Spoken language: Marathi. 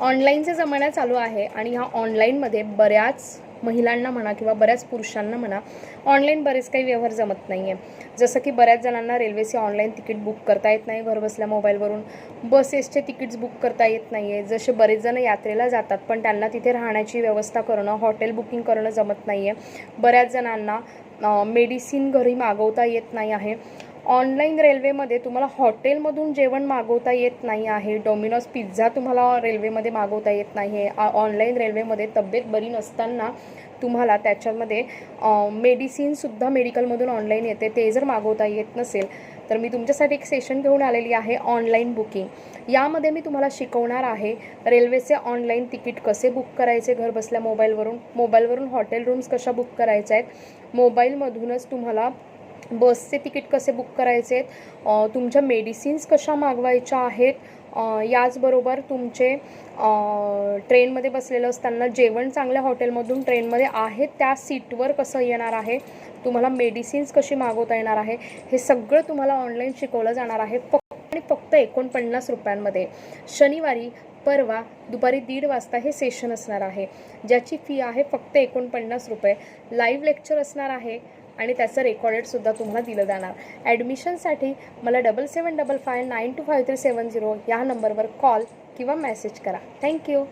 ऑनलाईनचा जमाना चालू आहे आणि ह्या ऑनलाईनमध्ये बऱ्याच महिलांना म्हणा किंवा बऱ्याच पुरुषांना म्हणा ऑनलाईन बरेच काही व्यवहार जमत नाही आहे. जसं की बऱ्याच जणांना रेल्वेचे ऑनलाईन तिकीट बुक करता येत नाही घरबसल्या मोबाईलवरून, बसेसचे तिकीट्स बुक करता येत नाही आहे. जसे बरेच जण यात्रेला जातात पण त्यांना तिथे राहण्याची व्यवस्था करणं, हॉटेल बुकिंग करणं जमत नाही आहे. बऱ्याच जणांना मेडिसिन घरी मागवता येत नाही आहे. ऑनलाईन रेल्वेमध्ये तुम्हाला हॉटेलमधून जेवण मागवता येत नाही आहे. डॉमिनोज पिझ्झा तुम्हाला रेल्वेमध्ये मागवता येत नाही आहे. ऑनलाईन रेल्वेमध्ये तब्येत बरी नसताना तुम्हाला त्याच्यामध्ये मेडिसिनसुद्धा मेडिकलमधून ऑनलाईन येते, ते जर मागवता येत नसेल तर मी तुमच्यासाठी एक सेशन घेऊन आलेली आहे ऑनलाईन बुकिंग. यामध्ये मी तुम्हाला शिकवणार आहे रेल्वेचे ऑनलाईन तिकीट कसे बुक करायचे घरबसल्या मोबाईलवरून हॉटेल रूम्स कशा बुक करायच्या आहेत, मोबाईलमधूनच तुम्हाला बसचे तिकीट कसे बुक करायचे आहेत, तुमच्या मेडिसिन्स कशा मागवायच्या आहेत, याचबरोबर तुमचे ट्रेनमध्ये बसलेलं असताना जेवण चांगल्या हॉटेलमधून ट्रेनमध्ये आहे त्या सीटवर कसं येणार आहे, तुम्हाला मेडिसिन्स कशी मागवता येणार आहे, हे सगळं तुम्हाला ऑनलाईन शिकवलं जाणार आहे फक्त 49 रुपयांमध्ये. शनिवारी परवा दुपारी 1:30 वाजता हे सेशन असणार आहे, ज्याची फी आहे फक्त 49 रुपये. लाईव्ह लेक्चर असणार आहे आणि त्याचं रेकॉर्डेडसुद्धा तुम्हाला दिलं जाणार. ॲडमिशनसाठी मला 7755925370 या नंबरवर कॉल किंवा मेसेज करा. थँक्यू.